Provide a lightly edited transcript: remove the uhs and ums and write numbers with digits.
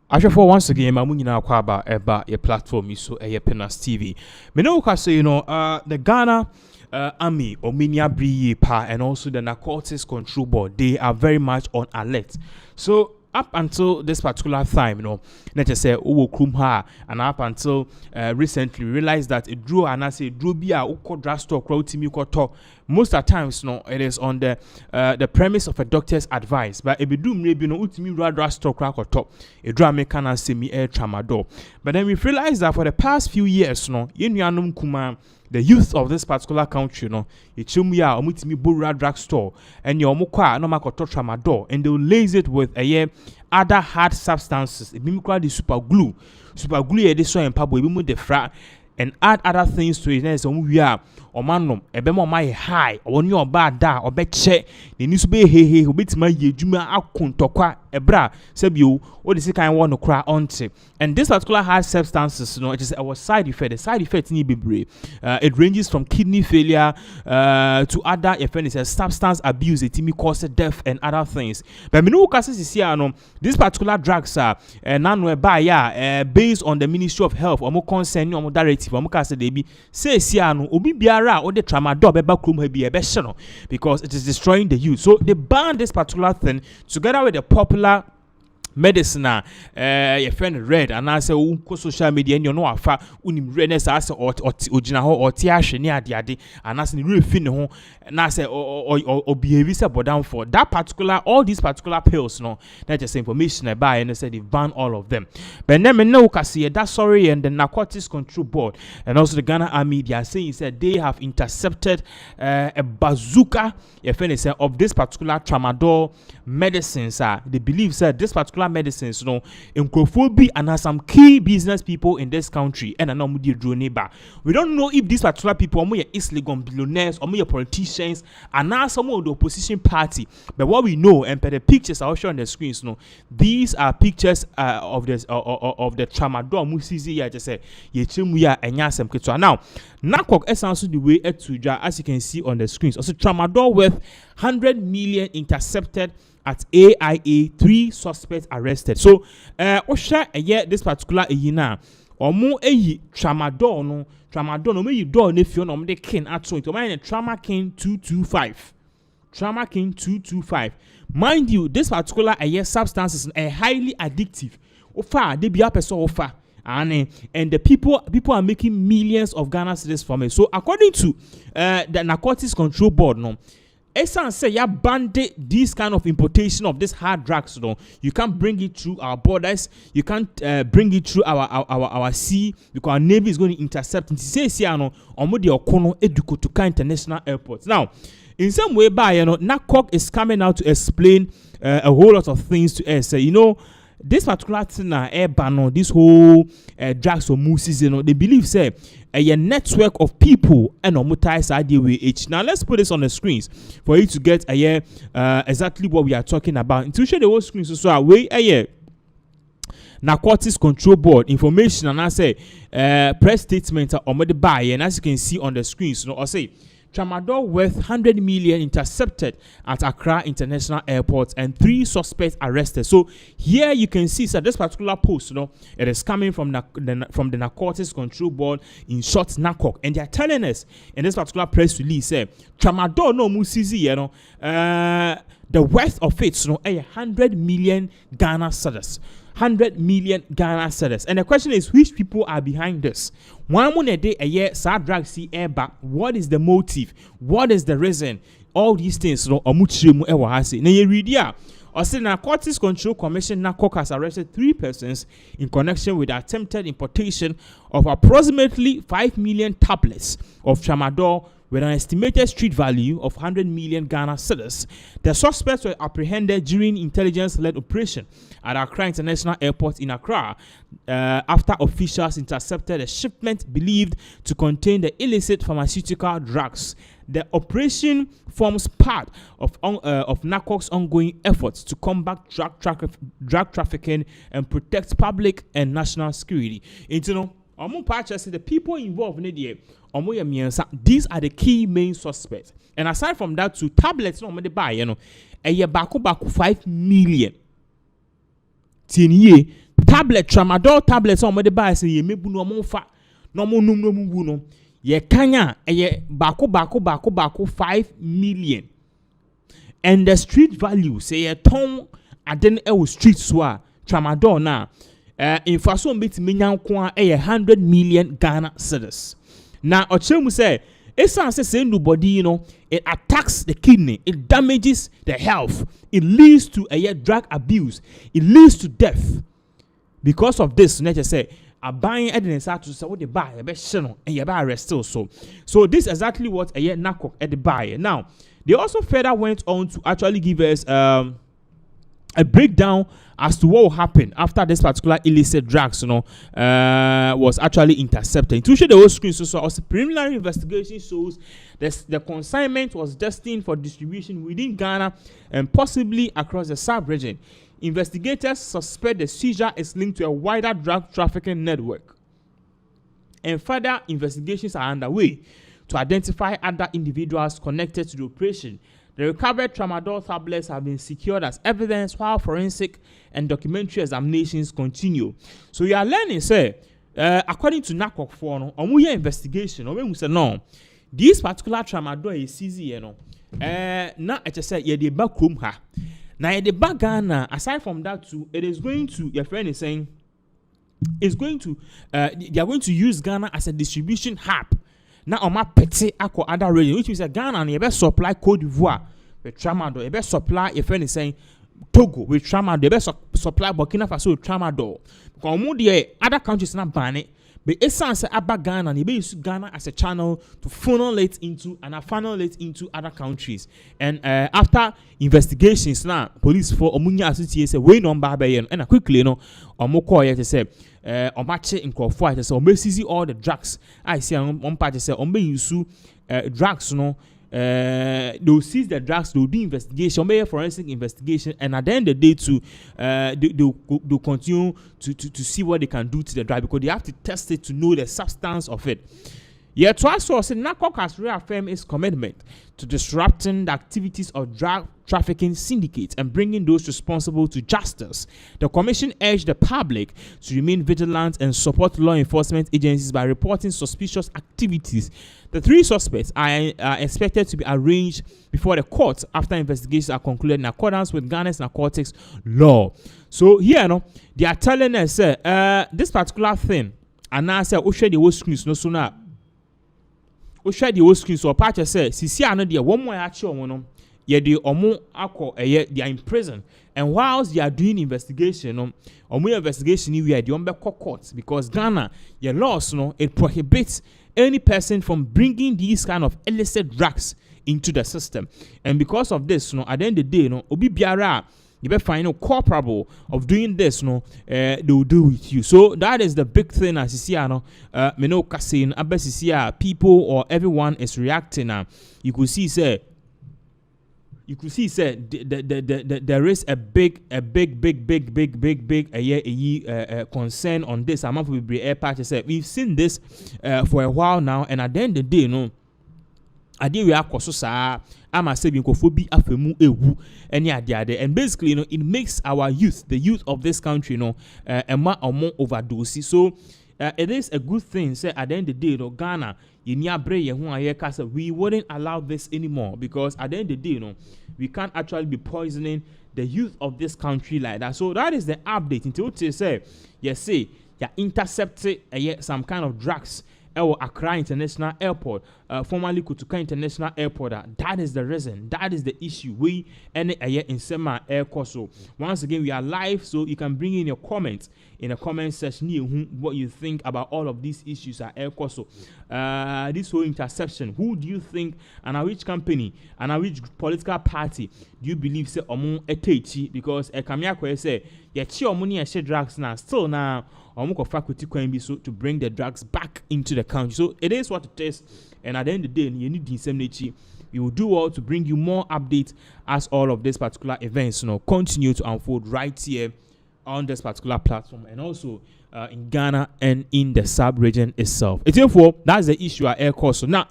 For once again, my munina kwaba eba a platform so a Pinax TV. Me know say the Ghana Army or Minia Bri Pa and also the Narcotics Control Board, they are very much on alert. So up until this particular time, let's just say Krumha, and up until recently realized that it drew and I say drew be a drugstore crowd most of the times it is on the premise of a doctor's advice, but if you do maybe ultimate drugstore crack or top a drama can semi air tramadol. But then we realized that for the past few years the youth of this particular country, Ichumia omutimi Bura drugstore and your mukwa no makoto tramadol, and they'll lace it with other hard substances. It be called the super glue. Super glue this so and pabo be the fra and add other things to it. So we are omanum ebemo my high or your bad da or bet check the news be he bit my juma akuntokwa ebra sebio what is the kind want to cry onto. And this particular hard substances, it is our side effect. The side effect ni be it ranges from kidney failure to other effects, substance abuse, it may cause death and other things. But me know cases here these particular drugs are based on the Ministry of Health or more concern or more directive or more case they be say obi biara or the tramadol beba krum be a best because it is destroying the youth. So they ban this particular thing together with the popular medicine your friend read and I say social media and you know afa unim redness as or ojina ho or tiashe ni ade and as ni really fin ho na say or behave down for that particular all these particular pills that just information I buy and they say they ban all of them. But then me know kasi that sorry and the Narcotics Control Board and also the Ghana Army they are saying said they have intercepted a bazooka your friend say of this particular tramadol medicines they believe said this particular medicines in Kofobi and has some key business people in this country and an neighbor. We don't know if these particular people are easily gone billionaires or more politicians and now some of the opposition party. But what we know and the pictures are shown on the screens, these are pictures of this of the tramadol musizi ya just say yechimuya and yasem kitwa. Now NACOC essence the way to as you can see on the screens. Also tramadol worth 100 million intercepted at AIA, 3 suspects arrested. So, this particular now, or more tramadol no me you don't if you know the king at so to mind trauma king 225. Trauma king 225. Mind you, this particular substance is highly addictive. Offer they be up a so offer. And the people are making millions of Ghana cedis from it. So according to the Narcotics Control Board, Essence say ya bandit this kind of importation of this hard drugs. You can't bring it through our borders. You can't bring it through our sea because our navy is going to intercept. And say on the Okono Edukotuka International Airport. Now, in some way, NACOC is coming out to explain a whole lot of things to us. This particular thing this whole drugs or mooses, they believe say a network of people and ties IDWH. Now let's put this on the screens for you to get exactly what we are talking about. To show the whole screen so away Narcotics Control Board information and I say press statement on the buy and as you can see on the screens, I say tramadol worth 100 million intercepted at Accra International Airport and 3 suspects arrested. So here you can see this particular post, it is coming from the Narcotics Control Board, in short NACOC, and they are telling us in this particular press release, tramadol no musizi, the worth of it, 100 million Ghana cedis. 100 million Ghana cedis. And the question is, which people are behind this? One money a day a year, sad drug see air back. What is the motive? What is the reason? All these things, omuchiremu ewa hasi. Na ye read ya. Also, Narcotics Control Commission NACOC has arrested 3 persons in connection with the attempted importation of approximately 5 million tablets of tramadol with an estimated street value of 100 million Ghana cedis. The suspects were apprehended during intelligence-led operation at Accra International Airport in Accra after officials intercepted a shipment believed to contain the illicit pharmaceutical drugs. The operation forms part of NACOC's ongoing efforts to combat drug trafficking and protect public and national security. The people involved in the these are the key main suspects. And aside from that, to tablets no they buy, a baku 5 million. tablet tramadol tablets on the buy say ye mebu no mo fa no mo num no mu no ye kanya ye bako 5 million, and the street value say ye ton aden e wo street so a tramadol na in faso mbeti menyanko a 100 million Ghana cedis. Now ochemu say esan say nobody, you know, it attacks the kidney, it damages the health, it leads to a drug abuse, it leads to death. Because of this, nature say a buying evidence to say what they buy a best and you buy arrest also. So this is exactly what a NACOC at the buyer. Now they also further went on to actually give us a breakdown as to what will happen after this particular illicit drugs, you know, was actually intercepted. To show the whole screen, so also preliminary investigation shows the consignment was destined for distribution within Ghana and possibly across the sub-region. Investigators suspect the seizure is linked to a wider drug trafficking network, and further investigations are underway to identify other individuals connected to the operation. The recovered tramadol tablets have been secured as evidence while forensic and documentary examinations continue. So you are learning, say, according to NACOC for no, omuye investigation, we say no, this particular tramadol is easy, you know. Na it say ye the back room ha. Now the back Ghana, aside from that too, it is going to, your friend is saying, it's going to, they are going to use Ghana as a distribution hub. Now on my petty ako other region, which means that Ghana and you best supply Cote d'Ivoire with tramadol, you best supply, your friend is saying, Togo with tramadol, you best supply Burkina Faso with tramadol. Because the other countries not ban it, but essence about Ghana, you use Ghana as a channel to funnel it into other countries. And after investigations, now police for Omunya Association say way number by and quickly, you know, Omoko yet say Omache in Crawford, so seize all the drugs. I see on part say use drugs, you know. They'll seize the drugs, they'll do investigation, maybe forensic investigation, and at the end of the day they'll continue to see what they can do to the drug, because they have to test it to know the substance of it. Yet twice also NACOC has reaffirmed its commitment to disrupting the activities of drug trafficking syndicates and bringing those responsible to justice. The commission urged the public to remain vigilant and support law enforcement agencies by reporting suspicious activities. The 3 suspects are expected to be arraigned before the court after investigations are concluded in accordance with Ghana's narcotics law. So here, no, they are telling us this particular thing, and I say, "Oh, share the whole screens no sooner." O share the whole screen so patch say sisi ano de one more action no ye de omo akọ they are in prison, and whilst they are doing investigation no omo investigation we are the ombe court, because Ghana your laws no it prohibits any person from bringing these kind of illicit drugs into the system. And because of this no at the end of the day no obi biara you better find out culpable of doing this, no, they will do with you. So that is the big thing as you see, no, no, casting, people or everyone is reacting now. You could see, say, there is a big concern on this. I'm going to be air patch. We've seen this for a while now, and at the end of the day, no. Ade we akoso saa ama se bi nkofo bi afemu ewu ene ade and basically, you know, it makes our youth, the youth of this country, you know, ema omo overdose. So it is a good thing, say at the end of the day, no, Ghana we wouldn't allow this anymore, because at the end of the day, you know, we can't actually be poisoning the youth of this country like that. So that is the update until to say yes, say you intercepted some kind of drugs Accra International Airport, formerly Kutuka International Airport. That is the reason. That is the issue. We any in Sema Air Coso. Once again, we are live, so you can bring in your comments in the comment section what you think about all of these issues at Air Coso. This whole interception. Who do you think, and which company, and which political party do you believe say omo etechi? Because Kamia say ye money and share drugs now. Still now. So to bring the drugs back into the country. So it is what it is, and at the end of the day, you need disseminate. We will do all to bring you more updates as all of these particular events, you know, continue to unfold right here on this particular platform, and also in Ghana and in the sub-region itself. It's therefore that's the issue at Air Course. So now,